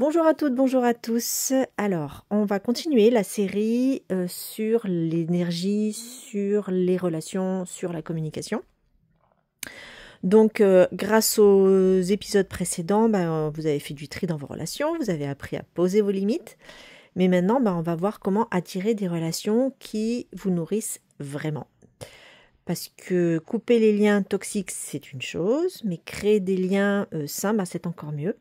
Bonjour à toutes, bonjour à tous. Alors, on va continuer la série sur l'énergie, sur les relations, sur la communication. Donc, grâce aux épisodes précédents, vous avez fait du tri dans vos relations, vous avez appris à poser vos limites. Mais maintenant, on va voir comment attirer des relations qui vous nourrissent vraiment. Parce que couper les liens toxiques, c'est une chose, mais créer des liens sains, c'est encore mieux.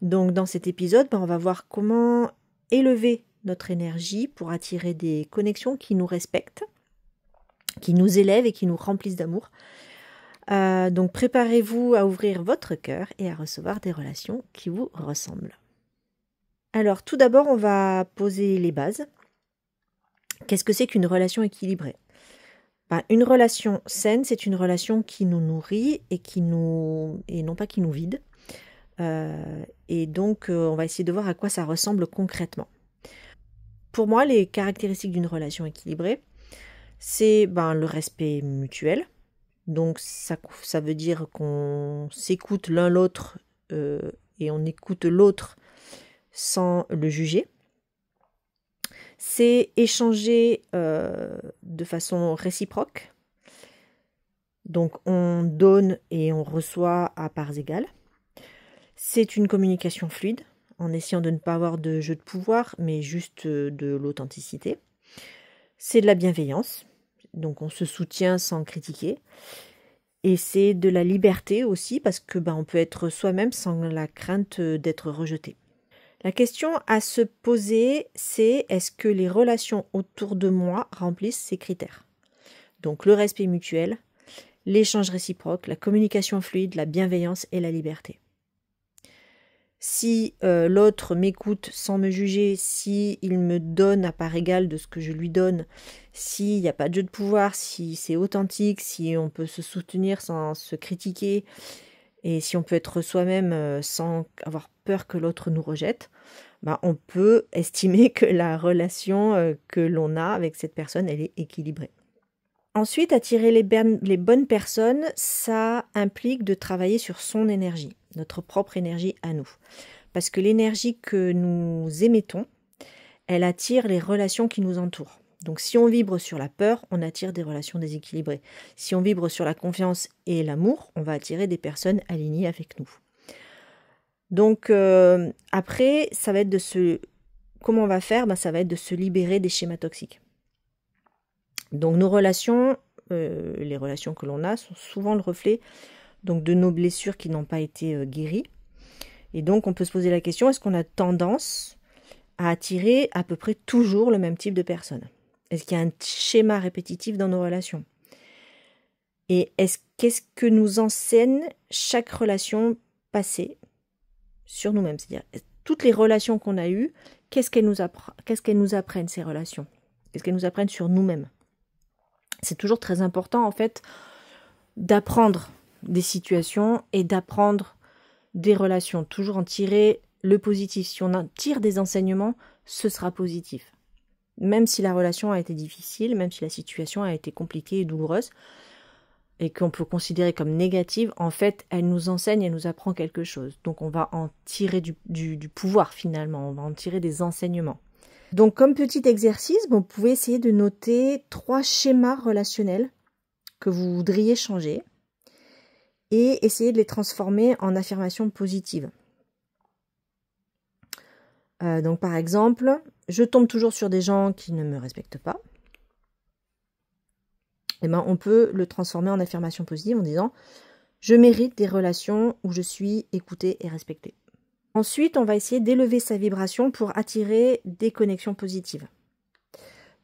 Donc dans cet épisode, on va voir comment élever notre énergie pour attirer des connexions qui nous respectent, qui nous élèvent et qui nous remplissent d'amour. Donc préparez-vous à ouvrir votre cœur et à recevoir des relations qui vous ressemblent. Alors tout d'abord, on va poser les bases. Qu'est-ce que c'est qu'une relation équilibrée ? Une relation saine, c'est une relation qui nous nourrit et non pas qui nous vide. Et donc, on va essayer de voir à quoi ça ressemble concrètement. Pour moi, les caractéristiques d'une relation équilibrée, c'est le respect mutuel. Donc, ça veut dire qu'on s'écoute l'un l'autre et on écoute l'autre sans le juger. C'est échanger de façon réciproque. Donc, on donne et on reçoit à parts égales. C'est une communication fluide, en essayant de ne pas avoir de jeu de pouvoir, mais juste de l'authenticité. C'est de la bienveillance, donc on se soutient sans critiquer. Et c'est de la liberté aussi, parce que on peut être soi-même sans la crainte d'être rejeté. La question à se poser, c'est est-ce que les relations autour de moi remplissent ces critères ? Donc le respect mutuel, l'échange réciproque, la communication fluide, la bienveillance et la liberté. Si l'autre m'écoute sans me juger, s'il me donne à part égale de ce que je lui donne, s'il n'y a pas de jeu de pouvoir, si c'est authentique, si on peut se soutenir sans se critiquer, et si on peut être soi-même sans avoir peur que l'autre nous rejette, on peut estimer que la relation que l'on a avec cette personne, elle est équilibrée. Ensuite, attirer les bonnes personnes, ça implique de travailler sur son énergie, notre propre énergie à nous. Parce que l'énergie que nous émettons, elle attire les relations qui nous entourent. Donc si on vibre sur la peur, on attire des relations déséquilibrées. Si on vibre sur la confiance et l'amour, on va attirer des personnes alignées avec nous. Donc après, ça va être comment on va faire ? Ça va être de se libérer des schémas toxiques. Donc nos relations, les relations que l'on a, sont souvent le reflet de nos blessures qui n'ont pas été guéries. Et donc on peut se poser la question, est-ce qu'on a tendance à attirer à peu près toujours le même type de personnes ? Est-ce qu'il y a un schéma répétitif dans nos relations ? Et qu'est-ce que nous enseigne chaque relation passée sur nous-mêmes ? C'est-à-dire, toutes les relations qu'on a eues, qu'est-ce qu'elles nous apprennent ces relations ? Qu'est-ce qu'elles nous apprennent sur nous-mêmes ? C'est toujours très important, en fait, d'apprendre des situations et d'apprendre des relations. Toujours en tirer le positif. Si on en tire des enseignements, ce sera positif. Même si la relation a été difficile, même si la situation a été compliquée et douloureuse, et qu'on peut considérer comme négative, en fait, elle nous enseigne, elle nous apprend quelque chose. Donc on va en tirer du pouvoir, finalement. On va en tirer des enseignements. Donc, comme petit exercice, vous pouvez essayer de noter 3 schémas relationnels que vous voudriez changer et essayer de les transformer en affirmations positives. Donc, par exemple, je tombe toujours sur des gens qui ne me respectent pas. On peut le transformer en affirmation positive en disant « Je mérite des relations où je suis écoutée et respectée ». Ensuite, on va essayer d'élever sa vibration pour attirer des connexions positives.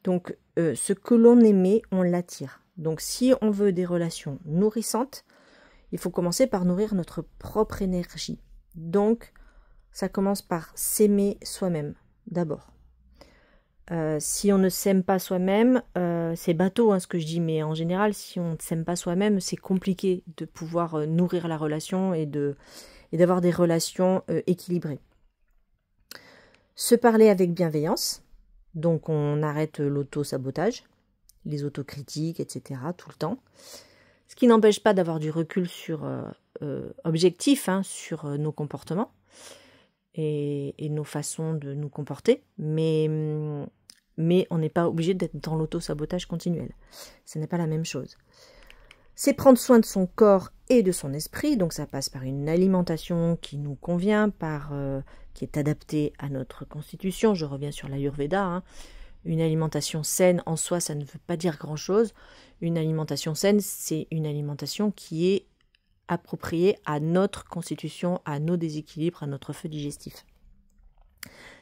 Donc, ce que l'on émet, on l'attire. Donc, si on veut des relations nourrissantes, il faut commencer par nourrir notre propre énergie. Donc, ça commence par s'aimer soi-même, d'abord. Si on ne s'aime pas soi-même, c'est bateau ce que je dis, mais en général, si on ne s'aime pas soi-même, c'est compliqué de pouvoir nourrir la relation et d'avoir des relations équilibrées. Se parler avec bienveillance, donc on arrête l'auto-sabotage, les autocritiques, etc. tout le temps. Ce qui n'empêche pas d'avoir du recul objectif sur nos comportements. et nos façons de nous comporter, mais on n'est pas obligé d'être dans l'auto-sabotage continuel. Ce n'est pas la même chose. C'est prendre soin de son corps et de son esprit, donc ça passe par une alimentation qui nous convient, qui est adaptée à notre constitution. Je reviens sur l'Ayurveda, hein. Une alimentation saine en soi, ça ne veut pas dire grand-chose. Une alimentation saine, c'est une alimentation qui est appropriée à notre constitution, à nos déséquilibres, à notre feu digestif.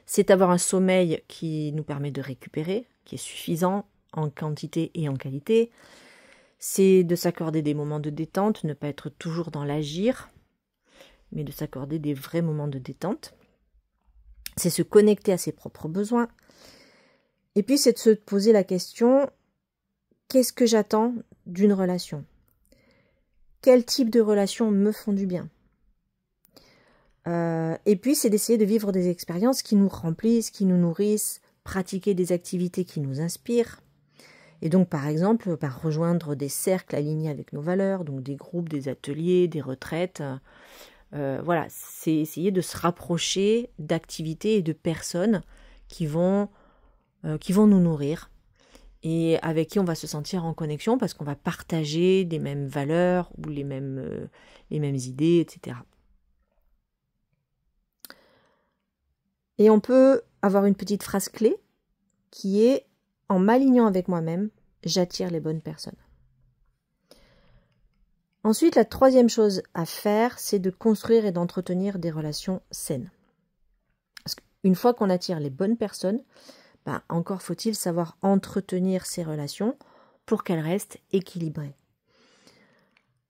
C'est avoir un sommeil qui nous permet de récupérer, qui est suffisant en quantité et en qualité. C'est de s'accorder des moments de détente, ne pas être toujours dans l'agir, mais de s'accorder des vrais moments de détente. C'est se connecter à ses propres besoins. Et puis, c'est de se poser la question, qu'est-ce que j'attends d'une relation? Quel type de relations me font du bien? Et puis, c'est d'essayer de vivre des expériences qui nous remplissent, qui nous nourrissent, pratiquer des activités qui nous inspirent. Et donc, par exemple, rejoindre des cercles alignés avec nos valeurs, donc des groupes, des ateliers, des retraites. Voilà, c'est essayer de se rapprocher d'activités et de personnes qui vont nous nourrir et avec qui on va se sentir en connexion parce qu'on va partager des mêmes valeurs ou les mêmes idées, etc. Et on peut avoir une petite phrase clé qui est « En m'alignant avec moi-même, j'attire les bonnes personnes ». Ensuite, la troisième chose à faire, c'est de construire et d'entretenir des relations saines. Parce qu'une fois qu'on attire les bonnes personnes, encore faut-il savoir entretenir ces relations pour qu'elles restent équilibrées.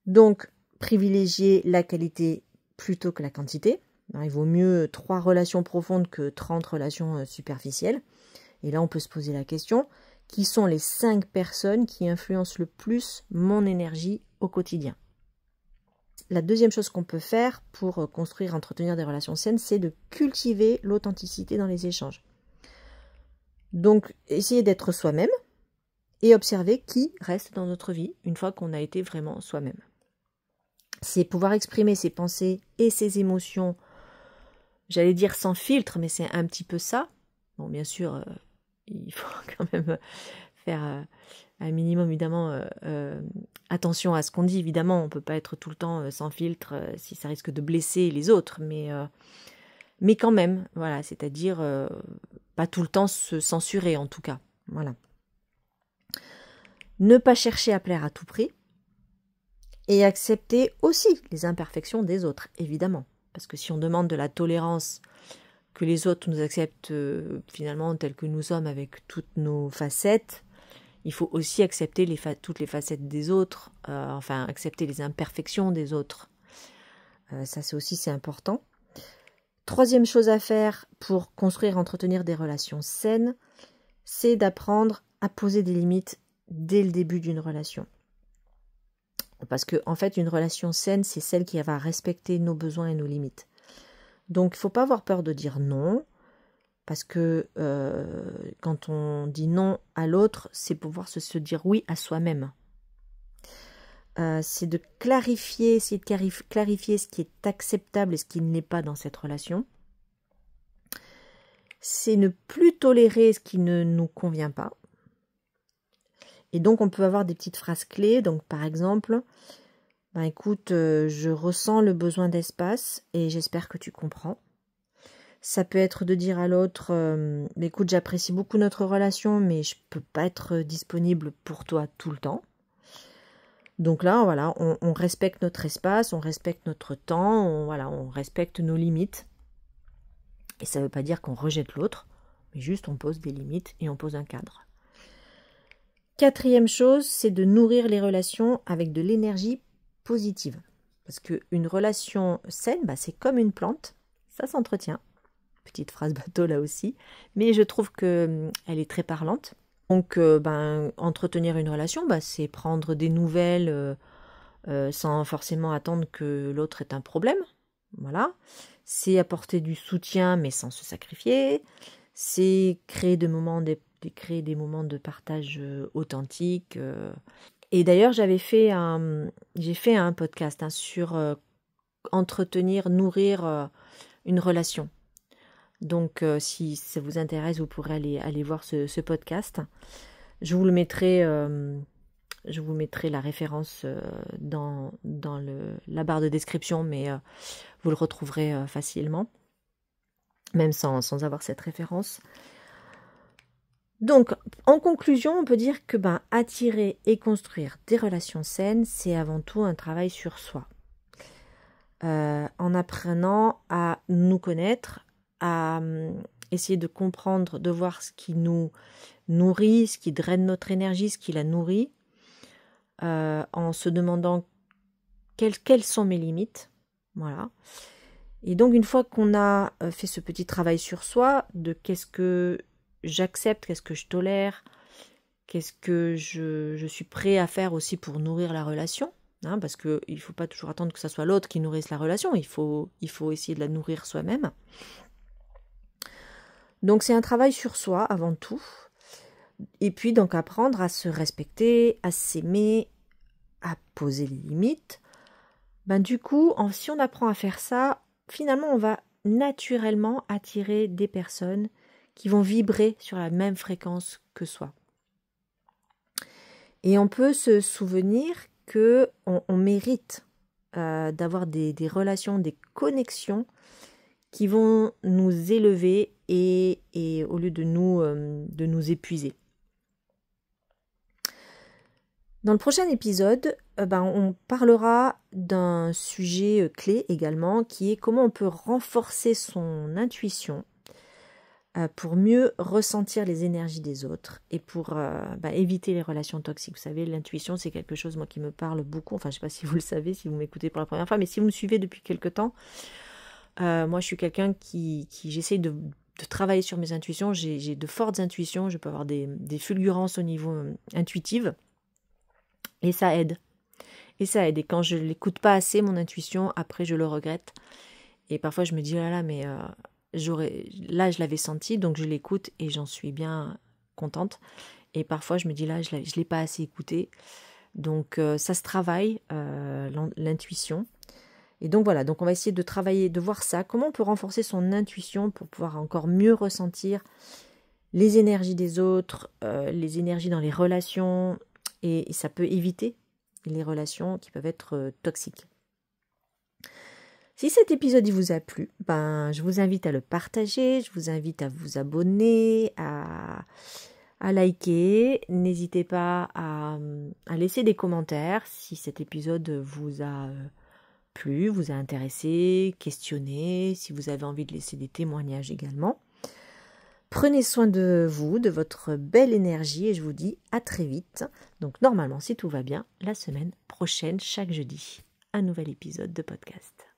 Donc, privilégier la qualité plutôt que la quantité. Il vaut mieux 3 relations profondes que 30 relations superficielles. Et là, on peut se poser la question, qui sont les 5 personnes qui influencent le plus mon énergie au quotidien? La deuxième chose qu'on peut faire pour construire et entretenir des relations saines, c'est de cultiver l'authenticité dans les échanges. Donc, essayer d'être soi-même et observer qui reste dans notre vie une fois qu'on a été vraiment soi-même. C'est pouvoir exprimer ses pensées et ses émotions, j'allais dire sans filtre, mais c'est un petit peu ça. Bon, bien sûr, il faut quand même faire un minimum, évidemment, attention à ce qu'on dit. Évidemment, on ne peut pas être tout le temps sans filtre si ça risque de blesser les autres, mais quand même, voilà, c'est-à-dire pas tout le temps se censurer en tout cas. Voilà. Ne pas chercher à plaire à tout prix et accepter aussi les imperfections des autres, évidemment. Parce que si on demande de la tolérance, que les autres nous acceptent finalement tels que nous sommes avec toutes nos facettes, il faut aussi accepter toutes les facettes des autres, accepter les imperfections des autres. Ça c'est important. Troisième chose à faire pour construire et entretenir des relations saines, c'est d'apprendre à poser des limites dès le début d'une relation. Parce que, en fait, une relation saine, c'est celle qui va respecter nos besoins et nos limites. Donc, il ne faut pas avoir peur de dire non, parce que quand on dit non à l'autre, c'est pouvoir se dire oui à soi-même. C'est de clarifier, essayer de clarifier ce qui est acceptable et ce qui ne l'est pas dans cette relation. C'est ne plus tolérer ce qui ne nous convient pas. Et donc, on peut avoir des petites phrases clés. Donc, par exemple, écoute, je ressens le besoin d'espace et j'espère que tu comprends. Ça peut être de dire à l'autre, écoute, j'apprécie beaucoup notre relation, mais je ne peux pas être disponible pour toi tout le temps. Donc là, voilà, on respecte notre espace, on respecte notre temps, on respecte nos limites. Et ça ne veut pas dire qu'on rejette l'autre, mais juste on pose des limites et on pose un cadre. Quatrième chose, c'est de nourrir les relations avec de l'énergie positive. Parce qu'une relation saine, c'est comme une plante, ça s'entretient. Petite phrase bateau là aussi, mais je trouve qu'elle est très parlante. Donc, entretenir une relation, c'est prendre des nouvelles sans forcément attendre que l'autre ait un problème. Voilà. C'est apporter du soutien, mais sans se sacrifier. C'est créer des moments de partage authentiques. Et d'ailleurs, j'ai fait un podcast sur entretenir, nourrir une relation. Donc, si ça vous intéresse, vous pourrez aller voir ce podcast. Je vous mettrai la référence dans la barre de description, mais vous le retrouverez facilement, même sans avoir cette référence. Donc, en conclusion, on peut dire que attirer et construire des relations saines, c'est avant tout un travail sur soi. En apprenant à nous connaître, à essayer de comprendre, de voir ce qui nous nourrit, ce qui draine notre énergie, ce qui la nourrit, en se demandant quelles sont mes limites. Voilà. Et donc, une fois qu'on a fait ce petit travail sur soi, de qu'est-ce que j'accepte, qu'est-ce que je tolère, qu'est-ce que je suis prêt à faire aussi pour nourrir la relation, hein, parce qu'il ne faut pas toujours attendre que ce soit l'autre qui nourrisse la relation, il faut essayer de la nourrir soi-même. Donc c'est un travail sur soi avant tout, et puis donc apprendre à se respecter, à s'aimer, à poser les limites. Du coup, si on apprend à faire ça, finalement on va naturellement attirer des personnes qui vont vibrer sur la même fréquence que soi. Et on peut se souvenir qu'on mérite d'avoir des relations, des connexions qui vont nous élever et au lieu de nous épuiser. Dans le prochain épisode, on parlera d'un sujet clé également, qui est comment on peut renforcer son intuition pour mieux ressentir les énergies des autres et pour éviter les relations toxiques. Vous savez, l'intuition, c'est quelque chose qui me parle beaucoup. Enfin, je ne sais pas si vous le savez, si vous m'écoutez pour la première fois, mais si vous me suivez depuis quelque temps, moi, je suis quelqu'un qui j'essaye de travailler sur mes intuitions. J'ai de fortes intuitions, je peux avoir des fulgurances au niveau intuitif, et ça aide. Et quand je ne l'écoute pas assez, mon intuition, après, je le regrette. Et parfois, je me dis, oh là là, mais... là je l'avais senti, donc je l'écoute et j'en suis bien contente. Et parfois je me dis là je l'ai pas assez écouté, donc ça se travaille, l'intuition. Et donc voilà, donc on va essayer de travailler, de voir ça, comment on peut renforcer son intuition pour pouvoir encore mieux ressentir les énergies des autres, les énergies dans les relations, et ça peut éviter les relations qui peuvent être toxiques. Si cet épisode vous a plu, je vous invite à le partager, je vous invite à vous abonner, à liker. N'hésitez pas à laisser des commentaires si cet épisode vous a plu, vous a intéressé, questionné, si vous avez envie de laisser des témoignages également. Prenez soin de vous, de votre belle énergie, et je vous dis à très vite. Donc normalement, si tout va bien, la semaine prochaine, chaque jeudi, un nouvel épisode de podcast.